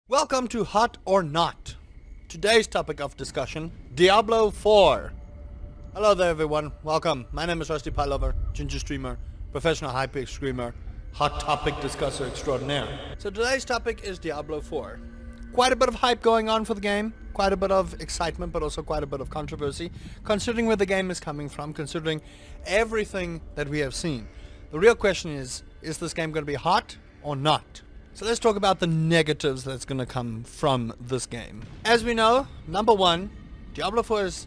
Welcome to Hot or Not. Today's topic of discussion, Diablo 4. Hello there everyone, welcome. My name is RustyPieLover, ginger streamer, professional high-pitched screamer, hot topic discusser extraordinaire. So today's topic is Diablo 4. Quite a bit of hype going on for the game, quite a bit of excitement, but also quite a bit of controversy, considering where the game is coming from, considering everything that we have seen. The real question is this game going to be hot or not? So let's talk about the negatives that's going to come from this game. As we know, number one, Diablo 4 is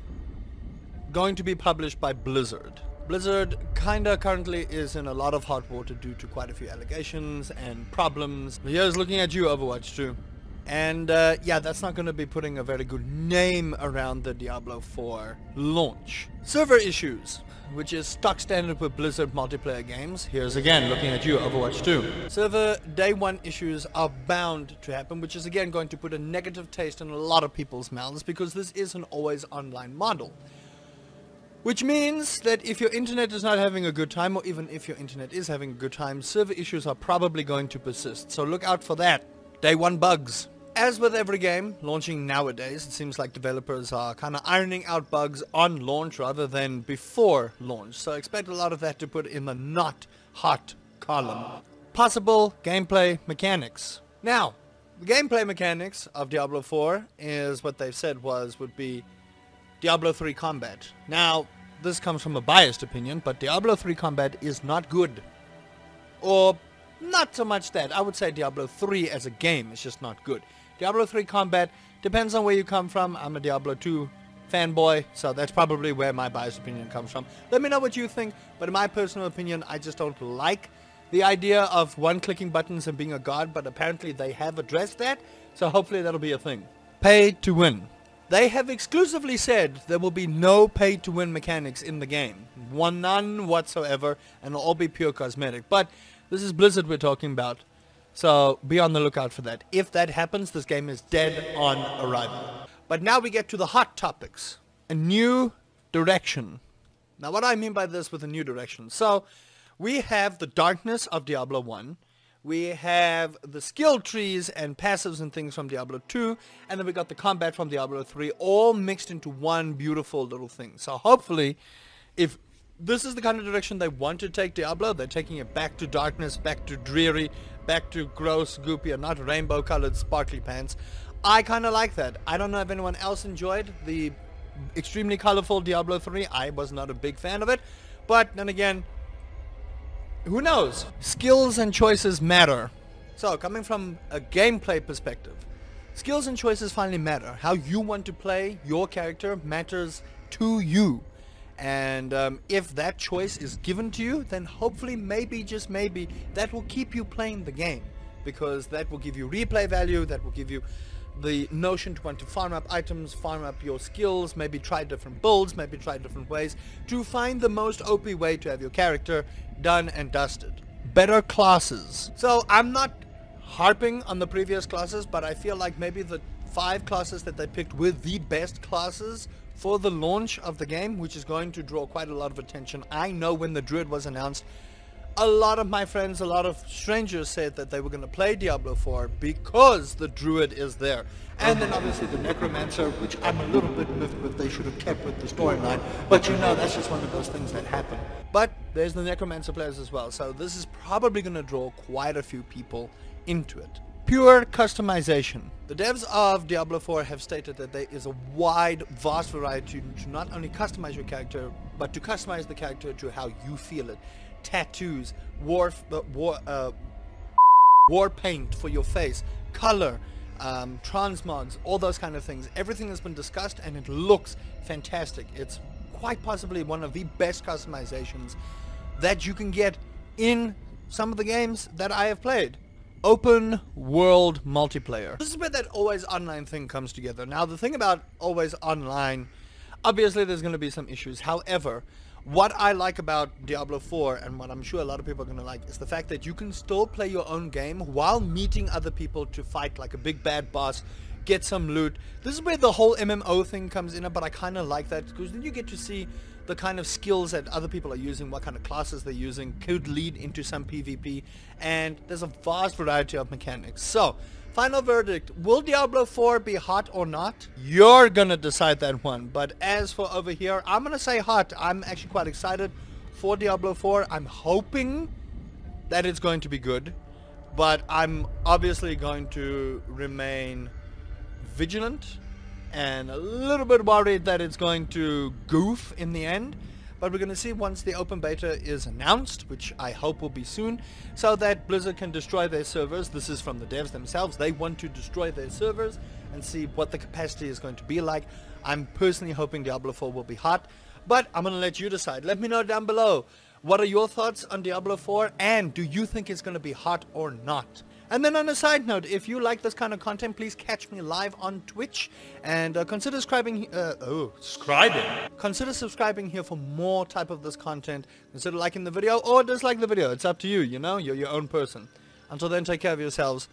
going to be published by Blizzard. Blizzard kinda currently is in a lot of hot water due to quite a few allegations and problems. Here's looking at you, Overwatch 2. And yeah, that's not going to be putting a very good name around the Diablo 4 launch. Server issues, which is stock standard with Blizzard multiplayer games. Here's again looking at you, Overwatch 2. Server day one issues are bound to happen, which is again going to put a negative taste in a lot of people's mouths because this is an always online model. Which means that if your internet is not having a good time, or even if your internet is having a good time, server issues are probably going to persist. So look out for that. Day one bugs. As with every game launching nowadays, it seems like developers are kind of ironing out bugs on launch rather than before launch. So expect a lot of that to put in the not hot column. Possible gameplay mechanics. Now, the gameplay mechanics of Diablo 4 is what they've said would be Diablo 3 combat. Now, this comes from a biased opinion, but Diablo 3 combat is not good. Or not so much that. I would say Diablo 3 as a game is just not good. Diablo 3 combat depends on where you come from. I'm a Diablo 2 fanboy, so that's probably where my biased opinion comes from. Let me know what you think, but in my personal opinion, I just don't like the idea of one-clicking buttons and being a god, but apparently they have addressed that, so hopefully that'll be a thing. Pay to win. They have exclusively said there will be no pay-to-win mechanics in the game. None whatsoever, and it'll all be pure cosmetic. But this is Blizzard we're talking about, so be on the lookout for that. If that happens, this game is dead on arrival. But now we get to the hot topics. A new direction. Now what do I mean by this with a new direction? So, we have the darkness of Diablo 1. We have the skill trees and passives and things from Diablo 2. And then we got the combat from Diablo 3, all mixed into one beautiful little thing. So hopefully, if this is the kind of direction they want to take Diablo, they're taking it back to darkness, back to dreary, back to gross, goopy, and not rainbow-colored sparkly pants. I kind of like that. I don't know if anyone else enjoyed the extremely colorful Diablo 3. I was not a big fan of it. But then again, who knows? Skills and choices matter. So, coming from a gameplay perspective, skills and choices finally matter. How you want to play your character matters to you. And if that choice is given to you, then hopefully, maybe, just maybe, that will keep you playing the game. Because that will give you replay value, that will give you the notion to want to farm up items, farm up your skills, maybe try different builds, maybe try different ways, to find the most OP way to have your character done and dusted. Better classes. So, I'm not harping on the previous classes, but I feel like maybe the 5 classes that they picked were the best classes for the launch of the game, which is going to draw quite a lot of attention. I know when the Druid was announced, a lot of my friends, a lot of strangers said that they were going to play Diablo 4 because the Druid is there. And then obviously the Necromancer, which I'm a little bit miffed with, they should have kept with the storyline. But you know, that's just one of those things that happen. But there's the Necromancer players as well, so this is probably going to draw quite a few people into it. Pure customization. The devs of Diablo 4 have stated that there is a wide, vast variety to not only customize your character, but to customize the character to how you feel it. Tattoos, war paint for your face, color, transmogs, all those kind of things. Everything has been discussed and it looks fantastic. It's quite possibly one of the best customizations that you can get in some of the games that I have played. Open world multiplayer. This is where that always online thing comes together. Now the thing about always online, obviously there's going to be some issues. However, what I like about Diablo 4, and what I'm sure a lot of people are going to like, is the fact that you can still play your own game while meeting other people to fight like a big bad boss, get some loot. This is where the whole MMO thing comes in, but I kind of like that because then you get to see the kind of skills that other people are using, what kind of classes they're using, could lead into some PvP, and there's a vast variety of mechanics. So, Final verdict, will Diablo 4 be hot or not? You're gonna decide that one. But as for over here, I'm gonna say hot. I'm actually quite excited for Diablo 4. I'm hoping that it's going to be good, but I'm obviously going to remain vigilant and a little bit worried that it's going to goof in the end. But we're going to see once the open beta is announced, which I hope will be soon, so that Blizzard can destroy their servers. This is from the devs themselves. They want to destroy their servers and see what the capacity is going to be like. I'm personally hoping Diablo 4 will be hot, but I'm going to let you decide. Let me know down below. What are your thoughts on Diablo 4, and do you think it's going to be hot or not? And then on a side note, if you like this kind of content, please catch me live on Twitch, and consider subscribing. Consider subscribing here for more type of this content. Consider liking the video or dislike the video. It's up to you. You know, you're your own person. Until then, take care of yourselves.